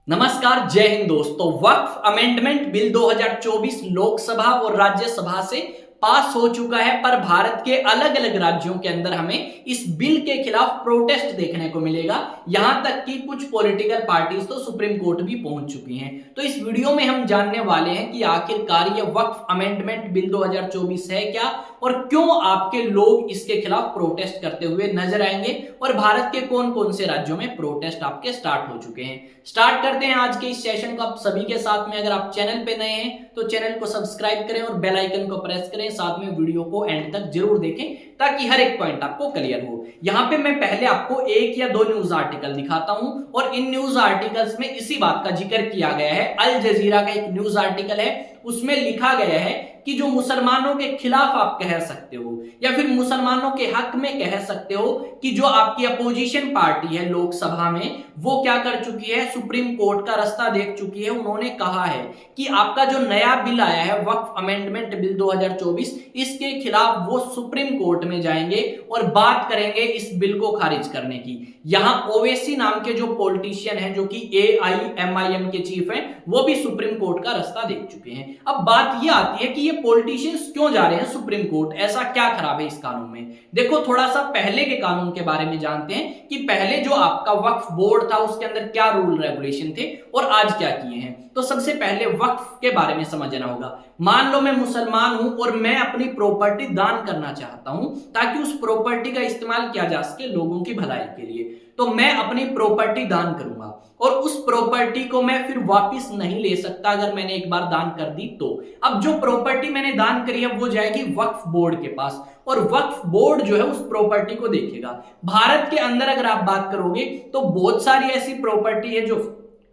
नमस्कार, जय हिंद दोस्तों। वक्फ अमेंडमेंट बिल 2024 लोकसभा और राज्यसभा से पास हो चुका है, पर भारत के अलग अलग राज्यों के अंदर हमें इस बिल के खिलाफ प्रोटेस्ट देखने को मिलेगा। यहां तक कि कुछ पॉलिटिकल पार्टीज तो सुप्रीम कोर्ट भी पहुंच चुकी हैं। तो इस वीडियो में हम जानने वाले हैं कि आखिरकार ये वक्फ अमेंडमेंट बिल 2024 है क्या और क्यों आपके लोग इसके खिलाफ प्रोटेस्ट करते हुए नजर आएंगे और भारत के कौन कौन से राज्यों में प्रोटेस्ट आपके स्टार्ट हो चुके हैं। स्टार्ट करते हैं आज के इस सेशन को आप सभी के साथ में। अगर आप चैनल पे नए हैं तो चैनल को सब्सक्राइब करें और बेल आइकन को प्रेस करें, साथ में वीडियो को एंड तक जरूर देखें ताकि हर एक पॉइंट आपको क्लियर हो। यहाँ पे मैं पहले आपको एक या दो न्यूज आर्टिकल दिखाता हूं और इन न्यूज आर्टिकल्स में इसी बात का जिक्र किया गया है। अल जजीरा का एक न्यूज आर्टिकल है, उसमें लिखा गया है कि जो मुसलमानों के खिलाफ आप कह सकते हो या फिर मुसलमानों के हक में कह सकते हो कि जो आपकी अपोजिशन पार्टी है लोकसभा में वो क्या कर चुकी है, सुप्रीम कोर्ट का रास्ता देख चुकी है। उन्होंने कहा है कि आपका जो नया बिल आया है वक्फ अमेंडमेंट बिल 2024, इसके खिलाफ वो सुप्रीम कोर्ट में जाएंगे और बात करेंगे इस बिल को खारिज करने की। यहां ओवैसी नाम के जो पॉलिटिशियन हैं, जो कि AIMIM के चीफ हैं, वो भी सुप्रीम कोर्ट का रास्ता देख चुके हैं। अब बात यह आती है कि ये पॉलिटिशियंस क्यों जा रहे हैं सुप्रीम कोर्ट, ऐसा क्या खराब है इस कानून में। देखो, थोड़ा सा पहले के कानून के बारे में जानते हैं कि पहले जो आपका वक्फ बोर्ड था उसके अंदर क्या रूल रेगुलेशन थे और आज क्या किए हैं। तो सबसे पहले वक्फ के बारे में समझना होगा। मान लो मैं मुसलमान हूं और मैं अपनी प्रॉपर्टी दान करना चाहता हूं ताकि उस प्रॉपर्टी का इस्तेमाल किया जा सके लोगों की भलाई के लिए, तो मैं अपनी प्रॉपर्टी दान करूंगा और उस प्रॉपर्टी को मैं फिर वापस नहीं ले सकता अगर मैंने एक बार दान कर दी तो। अब जो प्रॉपर्टी मैंने दान करी है वो जाएगी वक्फ बोर्ड के पास और वक्फ बोर्ड जो है उस प्रॉपर्टी को देखेगा। भारत के अंदर अगर आप बात करोगे तो बहुत सारी ऐसी प्रॉपर्टी है जो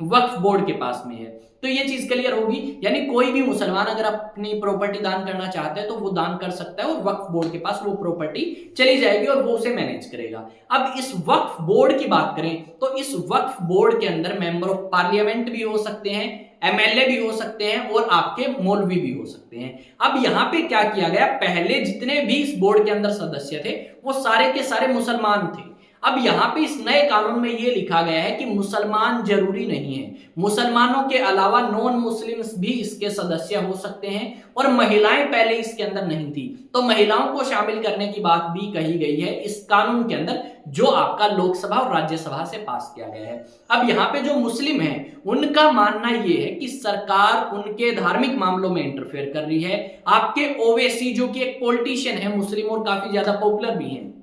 वक्फ बोर्ड के पास में है, तो ये चीज क्लियर होगी। यानी कोई भी मुसलमान अगर अपनी प्रॉपर्टी दान करना चाहता है तो वो दान कर सकता है और वक्फ बोर्ड के पास वो प्रॉपर्टी चली जाएगी और वो उसे मैनेज करेगा। अब इस वक्फ बोर्ड की बात करें तो इस वक्फ बोर्ड के अंदर मेंबर ऑफ पार्लियामेंट भी हो सकते हैं, MLA भी हो सकते हैं और आपके मौलवी भी हो सकते हैं। अब यहां पे क्या किया गया, पहले जितने भी इस बोर्ड के अंदर सदस्य थे वो सारे के सारे मुसलमान थे। अब यहां पे इस नए कानून में यह लिखा गया है कि मुसलमान जरूरी नहीं है, मुसलमानों के अलावा नॉन मुस्लिम्स भी इसके सदस्य हो सकते हैं और महिलाएं पहले इसके अंदर नहीं थी, तो महिलाओं को शामिल करने की बात भी कही गई है इस कानून के अंदर जो आपका लोकसभा और राज्यसभा से पास किया गया है। अब यहाँ पे जो मुस्लिम हैं उनका मानना यह है कि सरकार उनके धार्मिक मामलों में इंटरफेयर कर रही है। आपके ओवैसी जो कि एक पॉलिटिशियन है मुस्लिम और काफी ज्यादा पॉपुलर भी है,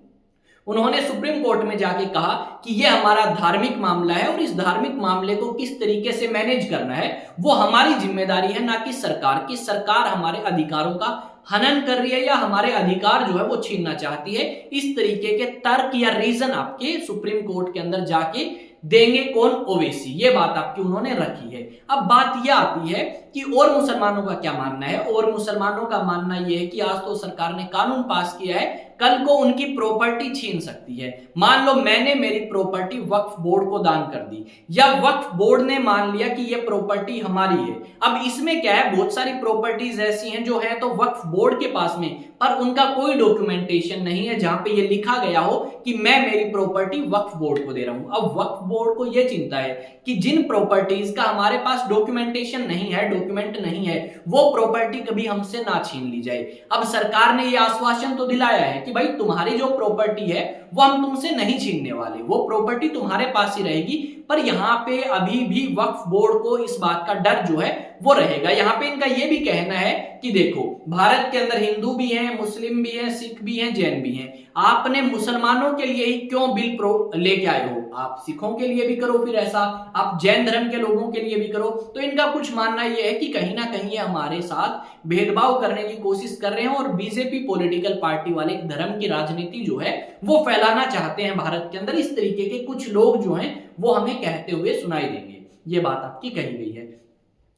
उन्होंने सुप्रीम कोर्ट में जाके कहा कि यह हमारा धार्मिक मामला है और इस धार्मिक मामले को किस तरीके से मैनेज करना है वो हमारी जिम्मेदारी है, ना कि सरकार की। सरकार हमारे अधिकारों का हनन कर रही है या हमारे अधिकार जो है वो छीनना चाहती है। इस तरीके के तर्क या रीजन आपके सुप्रीम कोर्ट के अंदर जाके देंगे कौन, ओवैसी। ये बात आपकी उन्होंने रखी है। अब बात यह आती है कि और मुसलमानों का क्या मानना है। और मुसलमानों का मानना यह है कि आज तो सरकार ने कानून पास किया है, कल को उनकी प्रॉपर्टी छीन सकती है। मान लो मैंने मेरी प्रॉपर्टी वक्फ बोर्ड को दान कर दी या वक्फ बोर्ड ने मान लिया कि यह प्रॉपर्टी हमारी है। अब इसमें क्या है, बहुत सारी प्रॉपर्टीज ऐसी हैं जो है तो वक्फ बोर्ड के पास में, पर उनका कोई डॉक्यूमेंटेशन नहीं है जहां पे ये लिखा गया हो कि मैं मेरी प्रॉपर्टी वक्फ बोर्ड को दे रहा हूं। अब वक्फ बोर्ड को यह चिंता है कि जिन प्रॉपर्टीज का हमारे पास डॉक्यूमेंटेशन नहीं है, डॉक्यूमेंट नहीं है, वो प्रॉपर्टी कभी हमसे ना छीन ली जाए। अब सरकार ने यह आश्वासन तो दिलाया है कि भाई तुम्हारी जो प्रॉपर्टी है वो हम तुमसे नहीं छीनने वाले, वो प्रॉपर्टी तुम्हारे पास ही रहेगी, पर यहां पे अभी भी वक्फ बोर्ड को इस बात का डर जो है वो रहेगा। यहां पे इनका यह भी कहना है कि देखो भारत के अंदर हिंदू भी हैं, मुस्लिम भी हैं, सिख भी हैं, जैन भी हैं, आपने मुसलमानों के लिए ही क्यों बिल लेके आए हो, आप सिखों के लिए भी करो, फिर ऐसा आप जैन धर्म के लोगों के लिए भी करो। तो इनका कुछ मानना यह है कि कहीं ना कहीं ये हमारे साथ भेदभाव करने की कोशिश कर रहे हैं और बीजेपी पॉलिटिकल पार्टी वाले धर्म की राजनीति जो है वो फैलाना चाहते हैं भारत के अंदर। इस तरीके के कुछ लोग जो हैं वो हमें कहते हुए सुनाई देंगे। ये बात आपकी कही गई है।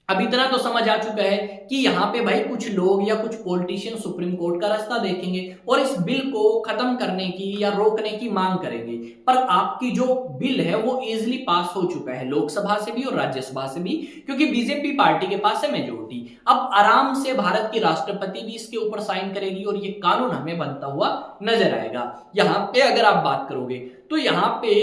अब इतना तो समझ आ चुका है कि यहाँ पे भाई कुछ लोग या कुछ पॉलिटिशियन सुप्रीम कोर्ट का रास्ता देखेंगे और इस बिल को खत्म करने की या रोकने की मांग करेंगे, पर आपकी जो बिल है वो इजीली पास हो चुका है लोकसभा से भी और राज्यसभा से भी, क्योंकि बीजेपी पार्टी के पास है मेजोरिटी। अब आराम से भारत की राष्ट्रपति भी इसके ऊपर साइन करेगी और ये कानून हमें बनता हुआ नजर आएगा। यहाँ पे अगर आप बात करोगे तो यहाँ पे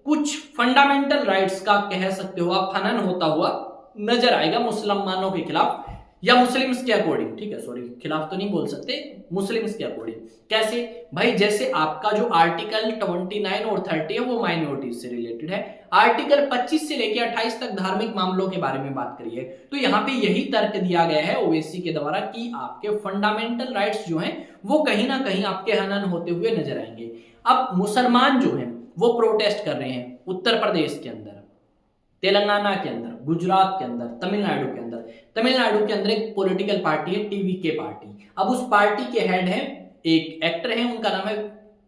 कुछ फंडामेंटल राइट्स का कह सकते हो आप हनन होता हुआ नजर आएगा मुसलमानों के खिलाफ या मुस्लिम्स के अकॉर्डिंग, ठीक है, सॉरी खिलाफ तो नहीं बोल सकते, मुस्लिम्स के अकॉर्डिंग। कैसे भाई, जैसे आपका जो आर्टिकल 29 और 30 है वो माइनॉरिटीज से रिलेटेड है, आर्टिकल 25 से लेकर 28 तक धार्मिक मामलों के बारे में बात करी है। तो यहाँ पे यही तर्क दिया गया है ओवैसी के द्वारा कि आपके फंडामेंटल राइट्स जो हैं वो कहीं ना कहीं आपके हनन होते हुए नजर आएंगे। अब मुसलमान जो हैं वो प्रोटेस्ट कर रहे हैं उत्तर प्रदेश के अंदर, तेलंगाना के अंदर, गुजरात के अंदर, तमिलनाडु के अंदर। तमिलनाडु के अंदर एक पॉलिटिकल पार्टी है टीवीके पार्टी। अब उस पार्टी के हेड हैं, एक एक्टर है, उनका नाम है,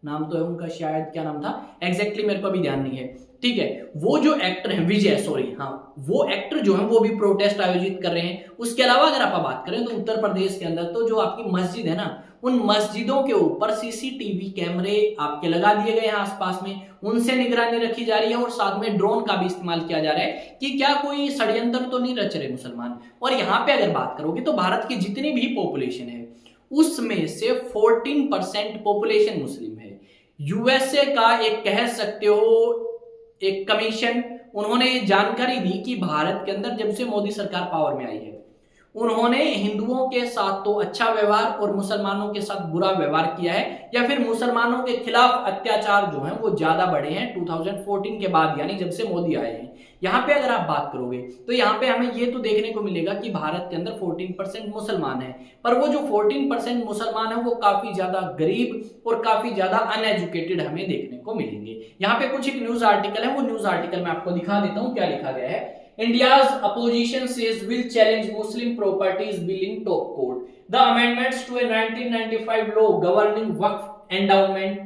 नाम तो है उनका शायद, क्या नाम था एग्जैक्टली मेरे को अभी ध्यान नहीं है, ठीक है। वो जो एक्टर है विजय, सॉरी हाँ, वो एक्टर जो है वो भी प्रोटेस्ट आयोजित कर रहे हैं। उसके अलावा अगर आप बात करें तो उत्तर प्रदेश के अंदर तो जो आपकी मस्जिद है ना, उन मस्जिदों के ऊपर सीसीटीवी कैमरे आपके लगा दिए गए हैं आसपास में, उनसे निगरानी रखी जा रही है और साथ में ड्रोन का भी इस्तेमाल किया जा रहा है कि क्या कोई षड्यंत्र तो नहीं रच रहे मुसलमान। और यहाँ पे अगर बात करोगे तो भारत की जितनी भी पॉपुलेशन है उसमें से 14% पॉपुलेशन मुस्लिम है। यूएसए का एक कह सकते हो एक कमीशन, उन्होंने जानकारी दी कि भारत के अंदर जब से मोदी सरकार पावर में आई है उन्होंने हिंदुओं के साथ तो अच्छा व्यवहार और मुसलमानों के साथ बुरा व्यवहार किया है, या फिर मुसलमानों के खिलाफ अत्याचार जो है वो ज्यादा बढ़े हैं 2014 के बाद, यानी जब से मोदी आए हैं। यहाँ पे अगर आप बात करोगे तो यहाँ पे हमें ये तो देखने को मिलेगा कि भारत के अंदर 14% मुसलमान है, पर वो जो 14% मुसलमान है वो काफी ज्यादा गरीब और काफी ज्यादा अनएजुकेटेड हमें देखने को मिलेंगे। यहाँ पे कुछ एक न्यूज आर्टिकल है, वो न्यूज आर्टिकल मैं आपको दिखा देता हूँ क्या लिखा गया है। India's opposition says will challenge Muslim properties bill in top court. The amendments to a 1995 law governing Waqf endowment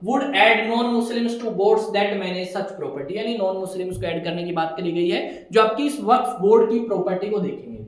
would add non-Muslims to boards that manage such property. यानी non-Muslims को ऐड करने की बात करी गई है जो आपकी इस वक्फ बोर्ड की प्रॉपर्टी को देखेंगे।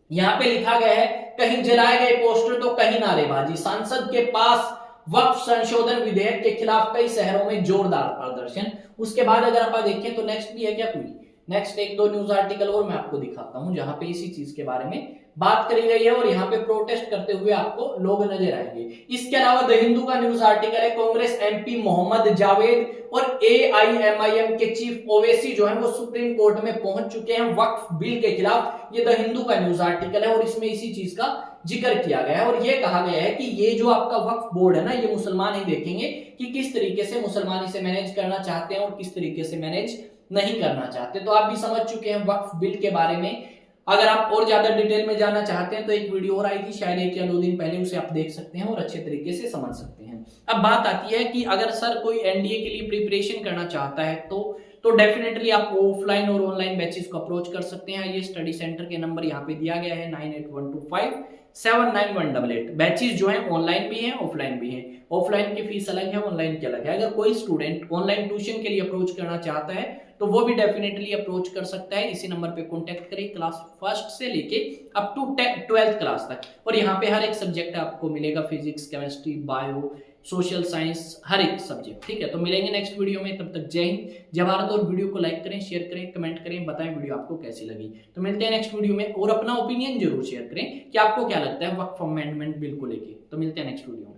यहाँ पे लिखा गया है कहीं जलाए गए पोस्टर तो कहीं नारेबाजी, सांसद के पास वक्फ संशोधन विधेयक के खिलाफ कई शहरों में जोरदार प्रदर्शन। उसके बाद अगर आप देखें तो नेक्स्ट भी है क्या कोई, नेक्स्ट एक दो न्यूज आर्टिकल और मैं आपको दिखाता हूं जहां पे इसी चीज के बारे में बात करी गई है और यहाँ पे प्रोटेस्ट करते हुए आपको लोग नजर आएंगे। इसके अलावा द हिंदू का न्यूज आर्टिकल है, कांग्रेस एमपी मोहम्मद जावेद और एआईएमआईएम के चीफ ओवैसी जो है वो सुप्रीम कोर्ट में पहुंच चुके हैं वक्फ बिल के खिलाफ। ये द हिंदू का न्यूज आर्टिकल है और इसमें इसी चीज का जिक्र किया गया है और ये कहा गया है कि ये जो आपका वक्फ बोर्ड है ना, ये मुसलमान ही देखेंगे कि किस तरीके से मुसलमान इसे मैनेज करना चाहते हैं और किस तरीके से मैनेज नहीं करना चाहते। तो आप भी समझ चुके हैं वक्फ बिल के बारे में। अगर आप और ज्यादा डिटेल में जानना चाहते हैं तो एक वीडियो और आई थी शायद 1 या 2 दिन पहले, उसे आप देख सकते हैं और अच्छे तरीके से समझ सकते हैं। अब बात आती है कि अगर सर कोई एनडीए के लिए प्रिपरेशन करना चाहता है तो डेफिनेटली आप ऑफलाइन और ऑनलाइन बैचेस को अप्रोच कर सकते हैं। ये स्टडी सेंटर के नंबर यहाँ पे दिया गया है 9812579188। बैचेस जो है ऑनलाइन भी हैं ऑफलाइन भी हैं। ऑफलाइन की फीस अलग है, ऑनलाइन की अलग है। अगर कोई स्टूडेंट ऑनलाइन ट्यूशन के लिए अप्रोच करना चाहता है तो वो भी डेफिनेटली अप्रोच कर सकता है। इसी नंबर पे कांटेक्ट करें क्लास 1 से लेके अप टू 12th क्लास तक। और यहाँ पे हर एक सब्जेक्ट आपको मिलेगा, physics, chemistry, bio, social science, हर एक सब्जेक्ट, ठीक है। तो मिलेंगे नेक्स्ट वीडियो में, तब तक जय हिंद जय भारत। और वीडियो को लाइक करें, शेयर करें, कमेंट करें, बताएं वीडियो आपको कैसी लगी। तो मिलते हैं नेक्स्ट वीडियो में और अपना ओपिनियन जरूर शेयर करें कि आपको क्या लगता है वक्फ अमेंडमेंट बिल को लेके। तो मिलते हैं नेक्स्ट वीडियो में।